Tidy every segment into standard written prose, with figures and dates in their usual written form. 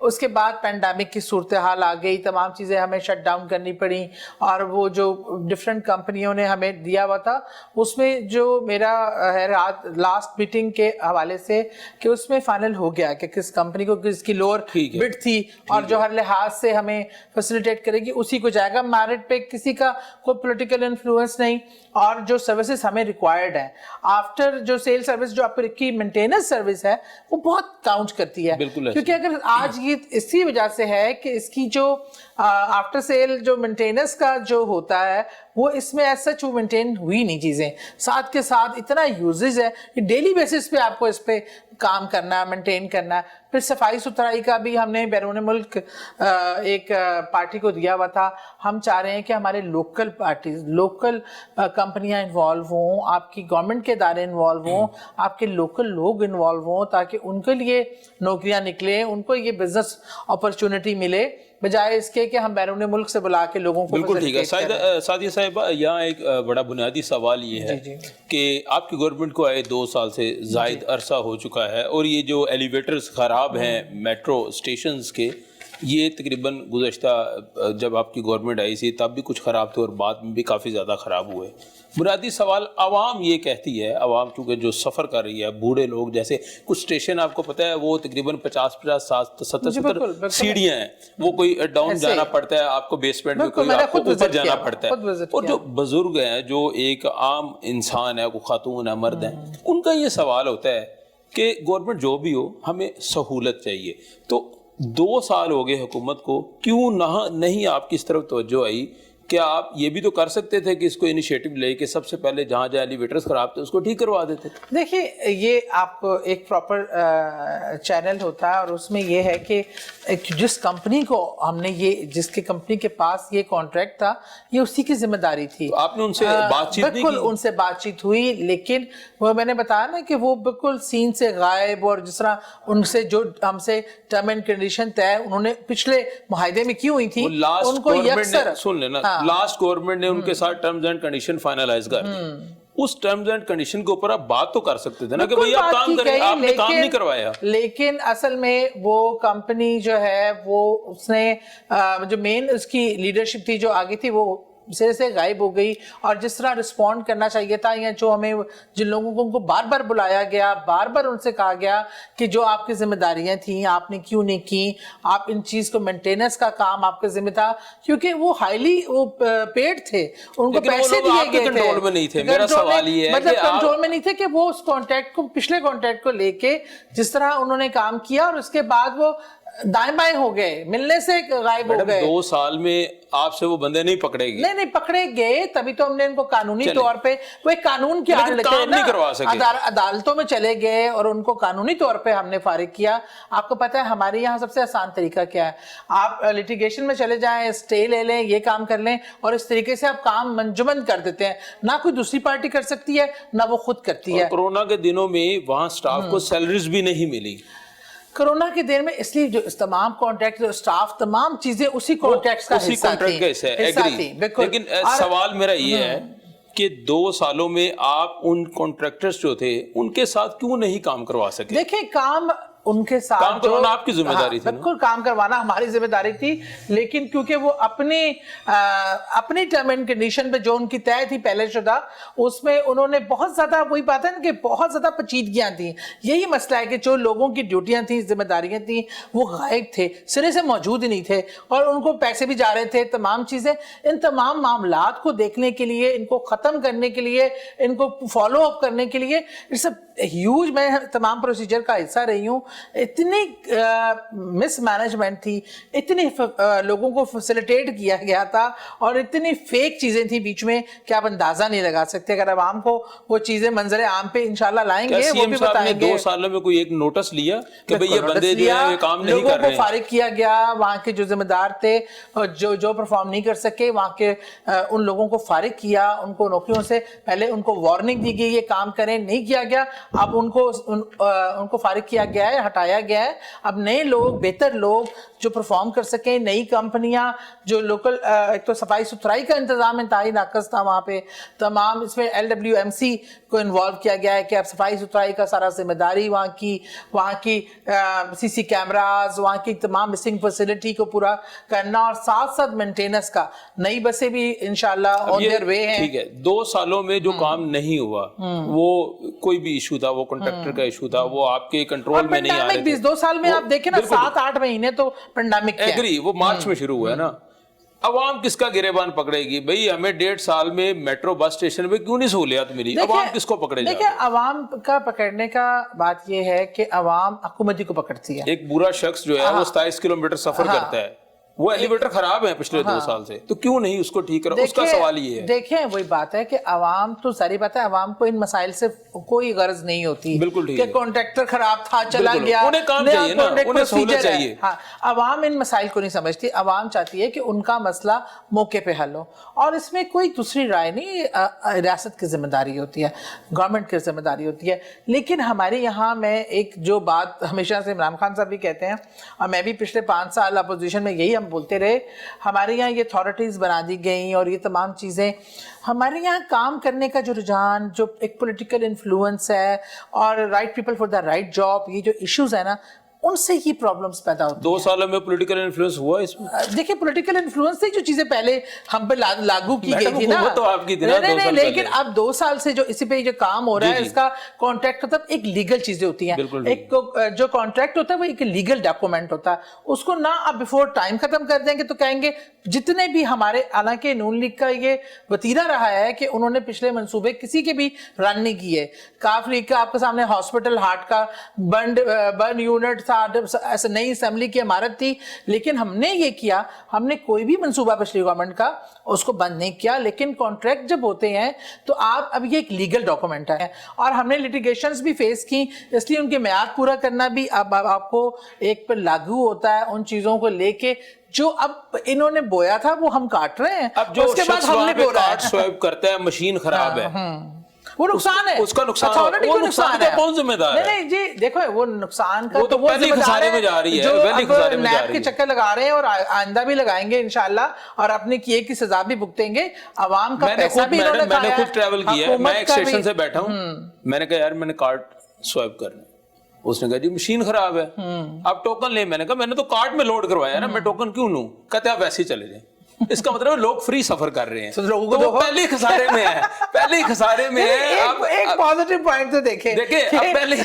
اس کے بعد پینڈیمک کی صورتحال آ گئی, تمام چیزیں ہمیں شٹ ڈاؤن کرنی پڑی, اور وہ جو ڈفرینٹ کمپنیوں نے ہمیں دیا ہوا تھا اس میں جو میرا ہے لاسٹ میٹنگ کے حوالے سے کہ اس میں فائنل ہو گیا کہ کس کمپنی کو کس کی لوور بڈ تھی اور جو ہر لحاظ سے ہمیں فیسیلیٹیٹ کرے گی اسی کو جائے گا. میرٹ پہ کسی کا کوئی پولیٹیکل انفلوئنس نہیں, اور جو سروسز ہمیں ریکوائرڈ ہیں آفٹر جو سیل سروس, جو آپ کی مینٹیننس سروس ہے وہ بہت کاؤنٹ کرتی ہے, کیونکہ اگر آج یہ اسی وجہ سے ہے کہ اس کی جو آفٹر سیل جو مینٹیننس کا جو ہوتا ہے وہ اس میں ایسا سچ وہ مینٹین ہوئی نہیں چیزیں, ساتھ کے ساتھ اتنا یوزز ہے کہ ڈیلی بیسس پہ آپ کو اس پہ کام کرنا ہے, مینٹین کرنا ہے. پھر صفائی ستھرائی کا بھی ہم نے بیرون ملک ایک پارٹی کو دیا ہوا تھا. ہم چاہ رہے ہیں کہ ہمارے لوکل پارٹیز, لوکل کمپنیاں انوالو ہوں, آپ کی گورنمنٹ کے ادارے انوالو ہوں, آپ کے لوکل لوگ انوالو ہوں, تاکہ ان کے لیے نوکریاں نکلیں, ان کو یہ بزنس اپرچونٹی ملے, بجائے اس کے کہ ہم بیرون ملک سے بلا کے لوگوں کو. بالکل ٹھیک ہے. سعدیہ صاحبہ, یہاں ایک بڑا بنیادی سوال یہ ہے کہ آپ کی گورنمنٹ کو آئے 2 سال سے زائد عرصہ ہو چکا ہے, اور یہ جو ایلیویٹرز خراب ہیں میٹرو اسٹیشنز کے, یہ تقریباً گزشتہ جب آپ کی گورنمنٹ آئی تھی تب بھی کچھ خراب تھے اور بعد میں بھی کافی زیادہ خراب ہوئے. بنیادی سوال, عوام یہ کہتی ہے, عوام چونکہ جو سفر کر رہی ہے, بوڑھے لوگ, جیسے کچھ اسٹیشن آپ کو پتہ ہے وہ تقریباً 50 70 سیڑھیاں ہیں, وہ کوئی ڈاؤن جانا پڑتا ہے آپ کو, بیسمنٹ میں کوئی آپ کو اوپر جانا پڑتا ہے. اور جو بزرگ ہیں, جو ایک عام انسان ہے, کوئی خاتون ہے, مرد ہیں, ان کا یہ سوال ہوتا ہے کہ گورنمنٹ جو بھی ہو ہمیں سہولت چاہیے. تو 2 سال ہو گئے حکومت کو, کیوں نہیں آپ کی اس طرف توجہ آئی؟ کیا آپ یہ بھی تو کر سکتے تھے کہ اس کو انیشیٹو لے کے سب سے پہلے جہاں جہاں ایلیویٹرز خراب تھے اس کو ٹھیک کروا دیتے؟ دیکھیے, یہ آپ کو ایک پراپر چینل ہوتا ہے, اور اس میں یہ ہے کہ جس کمپنی کو ہم نے جس کی کمپنی کے پاس یہ کانٹریکٹ تھا, یہ اسی کی ذمہ داری تھی. آپ نے ان سے بات چیت نہیں کی؟ بالکل ان سے بات چیت ہوئی, لیکن وہ میں نے بتایا نا کہ وہ بالکل سین سے غائب, اور جس طرح ان سے جو ہم سے ٹرم اینڈ کنڈیشن طے انہوں نے پچھلے معاہدے میں کی ہوئی تھی, ان کو یکسر. سن لینا, لاسٹ گورنمنٹ نے ان کے ساتھ ٹرمز اینڈ کنڈیشن فائنلائز کر دی. اس ٹرمز اینڈ کنڈیشن کے اوپر آپ بات تو کر سکتے تھے نا کہ بھئی آپ کام کریں, آپ نے کام نہیں کروایا. لیکن اصل میں وہ کمپنی جو ہے وہ اس نے جو مین اس کی لیڈرشپ تھی جو آگے تھی وہ سرے سے غائب ہو گئی, اور جس طرح رسپونڈ کرنا چاہیے تھا, یا جو ہمیں جن لوگوں کو ان کو بار بار بلایا گیا, بار بار ان سے کہا گیا کہ جو آپ کی ذمہ داریاں تھیں آپ نے کیوں نہیں کی, آپ ان چیز کو مینٹیننس کا کام آپ کا ذمہ تھا, کیونکہ وہ ہائیلی وہ پیڈ تھے, ان کو پیسے دیے گئے تھے, کنٹرول میں نہیں تھے. میرا سوال یہ ہے مطلب کنٹرول میں نہیں تھے کہ وہ اس کانٹریکٹ کو, پچھلے کانٹریکٹ کو لے کے جس طرح انہوں نے کام کیا, اور اس کے بعد وہ دائیں بائیں ہو گئے, ملنے سے غائب ہو گئے. 2 سال میں آپ سے وہ بندے نہیں پکڑے گئے. نہیں پکڑے گئے, تبھی تو ہم نے ان کو قانونی طور پہ, وہ ایک قانون کی آڑ لیتے ہیں نا, عدالتوں میں چلے گئے اور ان کو قانونی طور پہ ہم نے فارغ کیا. آپ کو پتہ ہے ہمارے یہاں سب سے آسان طریقہ کیا ہے, آپ لٹیگیشن میں چلے جائیں, اسٹے لے لیں, یہ کام کر لیں, اور اس طریقے سے آپ کام منجمد کر دیتے ہیں. نہ کوئی دوسری پارٹی کر سکتی ہے, نہ وہ خود کرتی ہے. کورونا کے دنوں میں وہاں سٹاف کو سیلریز بھی نہیں ملی. کرونا کے دن میں اس لیے جو تمام کانٹریکٹ, سٹاف, تمام چیزیں اسی کانٹریکٹ کا حصہ تھی. لیکن سوال میرا یہ ہے کہ 2 سالوں میں آپ ان کانٹریکٹرز جو تھے ان کے ساتھ کیوں نہیں کام کروا سکے؟ دیکھیں, کام ان کے ساتھ کام کروانا آپ کی ذمہ داری تھی. بالکل کام کروانا ہماری ذمہ داری تھی, لیکن کیونکہ وہ اپنی ٹرم اینڈ کنڈیشن پہ جو ان کی طے تھی پہلے شدہ, اس میں انہوں نے بہت زیادہ, وہی بات ہے نا کہ بہت زیادہ پیچیدگیاں تھیں. یہی مسئلہ ہے کہ جو لوگوں کی ڈیوٹیاں تھیں, ذمہ داریاں تھیں, وہ غائب تھے, سرے سے موجود ہی نہیں تھے, اور ان کو پیسے بھی جا رہے تھے, تمام چیزیں. ان تمام معاملات کو دیکھنے کے لیے, ان کو ختم کرنے کے لیے, ان کو فالو اپ کرنے کے لیے, اٹس اے ہیوج, میں تمام پروسیجر کا حصہ رہی ہوں, اتنی مس مینجمنٹ تھی, اتنی لوگوں کو فیسیلیٹیٹ کیا گیا تھا, اور اتنی فیک چیزیں تھی بیچ میں کہ آپ اندازہ نہیں لگا سکتے. اگر عوام کو وہ چیزیں منظر عام پہ انشاءاللہ لائیں گے, وہ بھی بتائیں گے. 2 سالوں میں کوئی ایک نوٹس لیا کہ بھئی یہ بندے جو ہیں یہ کام نہیں کر رہے ہیں؟ لوگوں کو فارغ کیا گیا, وہاں کے جو ذمہ دار تھے جو پرفارم نہیں کر سکے, وہاں کے ان لوگوں کو فارغ کیا, ان کو نوکریوں سے پہلے ان کو وارننگ دی گئی یہ کام کریں, نہیں کیا گیا. اب ان کو فارغ کیا گیا ہے ہٹایا گیا ہے. اب نئے لوگ, بہتر لوگ جو پرفارم کر سکیں, نئی کمپنیاں جو لوکل, ایک تو صفائی ستھرائی کا انتظام انتہائی ناقص تھا وہاں پہ, تمام اس میں LWMC کو انوالو کیا گیا ہے کہ اب صفائی ستھرائی کا سارا ذمہ داری وہاں کی CC کیمراز, وہاں کی تمام مسنگ فیسلٹی کو پورا کرنا, اور ساتھ ساتھ مینٹیننس کا. نئی بسیں بھی انشاءاللہ آن دیئر وے ہیں. ٹھیک ہے, 2 سالوں میں جو کام نہیں ہوا وہ کوئی بھی ایشو تھا, وہ کنٹریکٹر کا ایشو تھا, وہ آپ کے کنٹرول میں نہیں آ رہے تھے. 2 سال میں آپ دیکھیں نا, 7-8 مہینے تو پینڈیمک کے ایگری, وہ مارچ میں شروع ہوا ہے نا. عوام کس کا گریبان پکڑے گی بھئی؟ ہمیں 1.5 سال میں میٹرو بس اسٹیشن پہ کیوں نہیں سہولیات ملی؟ عوام کس کو پکڑے جا رہا ہے؟ دیکھیں, عوام کا پکڑنے کا بات یہ ہے کہ عوام حکومتی کو پکڑتی ہے. ایک برا شخص جو ہے وہ 27 کلومیٹر سفر کرتا ہے, وہ ایلیویٹر خراب ہے پچھلے 2 سال سے, تو کیوں نہیں اس کو ٹھیک کرا؟ اس کا سوال یہ ہے. دیکھیں وہی بات ہے کہ عوام تو ساری بات ہے, عوام کو ان مسائل سے کوئی غرض نہیں ہوتی کہ کانٹریکٹر خراب تھا چلا گیا, انہیں کام چاہیے نا, انہیں سہولت چاہیے. ہاں, عوام ان مسائل کو نہیں سمجھتی. عوام چاہتی ہے کہ ان کا مسئلہ موقع پہ حل ہو, اور اس میں کوئی دوسری رائے نہیں. ریاست کی ذمہ داری ہوتی ہے, گورنمنٹ کی ذمہ داری ہوتی ہے. لیکن ہمارے یہاں میں ایک جو بات ہمیشہ سے عمران خان صاحب بھی کہتے ہیں, اور میں بھی پچھلے 5 سال اپوزیشن میں یہی ہم بولتے رہے, ہمارے یہاں یہ اتھارٹیز بنا دی گئیں اور یہ تمام چیزیں, ہمارے یہاں کام کرنے کا جو رجحان, جو ایک پولیٹیکل انفلوئنس ہے, اور right people for the right job, یہ جو ایشوز ہیں نا, ان سے ہی پرابلمز پیدا ہوتی ہیں. 2 سالوں میں پولیٹیکل انفلوئنس ہوا اس میں. دیکھیں پولیٹیکل انفلوئنس سے جو چیزیں پہلے ہم پہ لاگو کی گئی تھی نا, نہیں, لیکن اب 2 سال سے جو اسی پہ جو کام ہو رہا ہے, اس کا کانٹریکٹ مطلب ایک لیگل چیزیں ہوتی ہیں. ایک جو کانٹریکٹ ہوتا ہے وہ ایک لیگل ڈاکومنٹ ہوتا ہے, اس کو نہ آپ بیفور ٹائم ختم کر دیں گے تو کہیں گے جتنے بھی ہمارے, حالانکہ نون لیگ کا یہ وتیرہ رہا ہے کہ انہوں نے پچھلے منصوبے کسی کے بھی رن نہیں کیے. کاف لیگ کا آپ کے سامنے ہاسپٹل, ہارٹ کا برن یونٹ تھا, ایسے نئی اسمبلی کی عمارت تھی, لیکن ہم نے یہ کیا, ہم نے کوئی بھی منصوبہ پچھلی گورنمنٹ کا اس کو بند نہیں کیا. لیکن کانٹریکٹ جب ہوتے ہیں تو آپ, اب یہ ایک لیگل ڈاکومنٹ ہے, اور ہم نے لیٹیگیشنز بھی فیس کی, اس لیے ان کی میعاد پورا کرنا بھی اب آپ کو ایک پر لاگو ہوتا ہے. ان چیزوں کو لے کے جو اب انہوں نے بویا تھا وہ ہم کاٹ رہے ہیں. اب جو شخص وہاں پہ کارڈ سوائپ کرتا ہے, مشین خراب ہے, وہ نقصان ہے, اس کا نقصان ہے, وہ نقصان کا کون ذمہ دار ہے؟ نہیں جی دیکھو, وہ نقصان کا وہ تو پہلے خسارے میں جا رہی ہے, پہلے خسارے میں جا رہی ہے, کے چکر لگا رہے ہیں, اور آئندہ بھی لگائیں گے انشاءاللہ, اور اپنے کیے کی سزا بھی بھگتیں گے. عوام کا پیسہ بھی انہوں نے کھایا ہے. میں نے خود ٹریول کیا ہے, میں ایک اسٹیشن سے بیٹھا ہوں, میں نے کہا یار میں نے کارڈ سوائپ کرنا, اس نے کہا جی مشین خراب ہے, آپ ٹوکن لیں. میں نے کہا میں نے تو کارڈ میں لوڈ کروایا نا, میں ٹوکن کیوں لوں؟ کہتے آپ ویسے ہی چلے جائیں. اس کا مطلب لوگ فری سفر کر رہے ہیں, تو وہ پہلے ہی خسارے میں ہے, پہلے ہی خسارے میں ہے. ایک پازیٹیو پوائنٹ تو دیکھیں, اب پہلے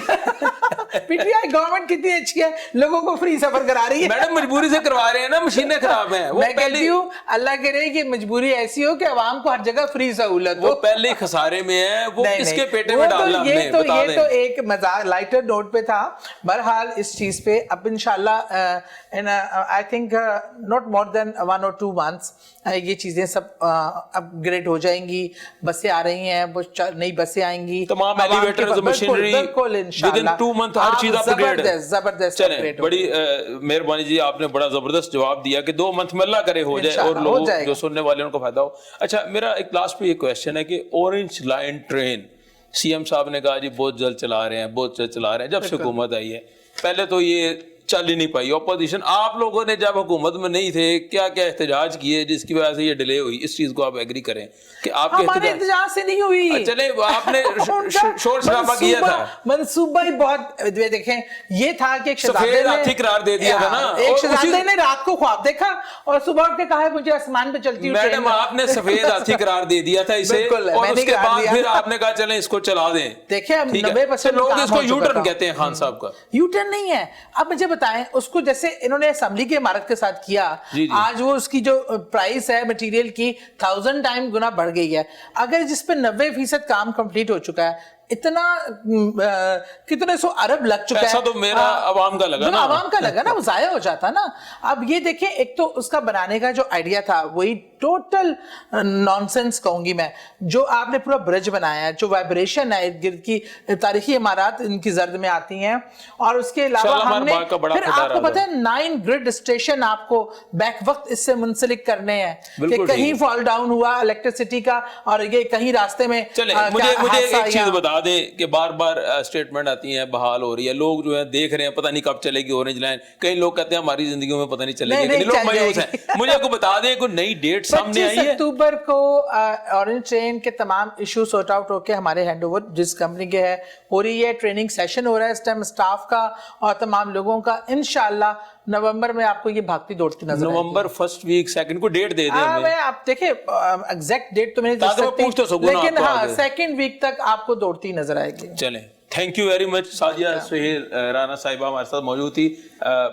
پی ٹی آئی گورنمنٹ کتنی اچھی ہے, لوگوں کو فری سفر کرا رہی ہے. میڈم مجبوری سے کروا رہے ہیں نا, مشینیں خراب ہیں. میں کہتی ہوں اللہ کرے کہ مجبوری ایسی ہو کہ عوام کو ہر جگہ فری سہولت ہو. وہ پہلے ہی خسارے میں ہے, وہ کس کے پیٹے میں ڈالنا ہم نے بتا دیں. یہ تو ایک مزاق لائٹر نوٹ پہ تھا. بہرحال اس چیز پہ اب انشاءاللہ I think not more than 1 or 2 months یہ چیزیں سب اپ گریڈ ہو جائیں گی. بسیں آ رہی ہیں, نئی بسیں آئیں گی, تمام ایلیویٹرز, مشینری within 2 months ہر چیز اپ گریڈ ہے. زبردست. چلیں, بڑی مہربانی جی, آپ نے بڑا زبردست جواب دیا کہ 2 منتھ میں اللہ کرے ہو جائے اور لوگ جو سننے والے ان کو فائدہ ہو. اچھا, میرا ایک لاسٹ پہ یہ کویسچن ہے کہ اورنج لائن ٹرین CM صاحب نے کہا جی بہت جلد چلا رہے ہیں, بہت جلد چلا رہے ہیں. جب سے حکومت آئی ہے, پہلے تو یہ چل ہی نہیں پائی. اپوزیشن, آپ لوگوں نے جب حکومت میں نہیں تھے کیا کیا احتجاج کیے جس کی وجہ سے یہ ڈیلے ہوئی, اس چیز کو آپ ایگری کریں کہ آپ کے احتجاج سے نہیں ہوئی. چلے آپ نے شور شرابہ کیا تھا, منصوبہ ہی بہت, دیکھیں یہ تھا کہ ایک سفید ہاتھی قرار دے دیا تھا نا, ایک شہزادے نے رات کو خواب دیکھا اور صبح اٹھ کے کہا مجھے آسمان پہ چلتی ہوں. میڈم آپ نے سفید ہاتھی قرار دے دیا تھا اسے, اور اس کے بعد پھر آپ نے کہا چلیں اس کو چلا دیں. دیکھیں 90% لوگ اس کو یو ٹرن کہتے ہیں خان صاحب کا. یو ٹرن نہیں ہے. اب مجھے بتائیں, اس کو جیسے انہوں نے اسمبلی کی عمارت کے ساتھ کیا, آج وہ اس کی جو پرائس ہے مٹیریل کی 1000 ٹائم گنا بڑھ گئی ہے. اگر جس پہ 90% کام کمپلیٹ ہو چکا ہے, اتنا کتنے 100 ارب لگ چکا ہے, ایسا تو میرا عوام کا لگا نا, عوام کا لگا نا, وہ ضائع ہو جاتا نا. اب یہ دیکھیں, ایک تو اس کا بنانے کا جو آئیڈیا تھا وہی ٹوٹل نانسنس کہوں گی میں. جو آپ نے پورا برج بنایا ہے, جو وائبریشن ہے ارد گرد کی, تاریخی عمارات ان کی زرد میں آتی ہیں, اور اس کے علاوہ ہم نے پھر آپ کو پتہ ہے 9 گرڈ اسٹیشن آپ کو بیک وقت اس سے منسلک کرنے ہیں کہ کہیں فال ڈاؤن ہوا الیکٹریسٹی کا, اور یہ کہیں راستے میں. چلیں مجھے ایک چیز بتا دیں کہ بار بار اسٹیٹمنٹ آتی ہیں بحال ہو رہی ہے, لوگ جو ہے دیکھ رہے ہیں پتہ نہیں کب چلے گی اورنج لائن, کئی لوگ کہتے ہیں ہماری زندگیوں میں پتہ نہیں چلے گی, کئی لوگ مایوس ہیں. مجھے کو بتا دیں کوئی نئی ڈیٹ سامنے آئی ہے؟ 25 اکتوبر کو اورنج ٹرین کے تمام ایشو سارٹ آؤٹ ہو کے ہمارے ہینڈ اوور جس کمپنی کے ہے ہو رہی ہے, ٹریننگ سیشن ہو رہا ہے اس ٹائم اسٹاف کا اور تمام لوگوں کا. انشاءاللہ نومبر میں آپ کو یہ بھاگتی دوڑتی نظر آئے گی. نومبر فرسٹ ویک سیکنڈ کو ڈیٹ دے دیں میں آپ دیکھیں ایگزیکٹ ڈیٹ تو میں نہیں دے سکتی لیکن ہاں سیکنڈ ویک تک آپ کو دوڑتی نظر آئے گی. چلیں, thank you very much. Sadia Sohail Rana صاحبہ ہمارے ساتھ موجود تھی,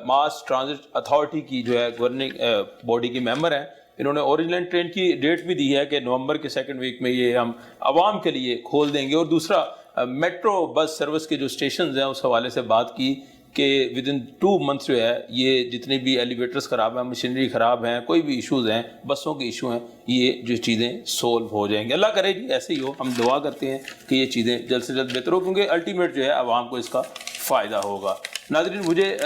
ماس ٹرانزٹ اتھارٹی کی جو ہے گورننگ باڈی کی ممبر ہیں. انہوں نے اورنج لائن ٹرین کی ڈیٹ بھی دی ہے کہ نومبر کے سیکنڈ ویک میں یہ ہم عوام کے لیے کھول دیں گے. اور دوسرا میٹرو بس سروس کے جو اسٹیشنز ہیں اس حوالے سے بات کی کہ ود ان 2 months جو ہے یہ جتنے بھی ایلیویٹرز خراب ہیں, مشینری خراب ہیں, کوئی بھی ایشوز ہیں, بسوں کے ایشو ہیں, یہ جو چیزیں سولو ہو جائیں گے. اللہ کرے جی ایسے ہی ہو, ہم دعا کرتے ہیں کہ یہ چیزیں جلد سے جلد بہتر ہو کیونکہ الٹیمیٹ جو ہے عوام کو اس کا فائدہ ہوگا. ناظرین مجھے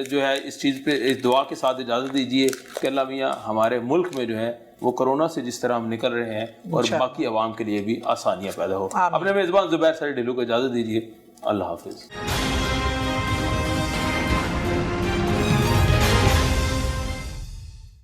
جو ہے اس چیز پہ اس دعا کے ساتھ اجازت دیجیے کہ اللہ میاں ہمارے ملک میں جو ہے وہ کرونا سے جس طرح ہم نکل رہے ہیں اور باقی عوام کے لیے بھی آسانیاں پیدا ہو. اپنے میزبان زبیر سعید ڈھیلو کو اجازت دیجیے. اللہ حافظ.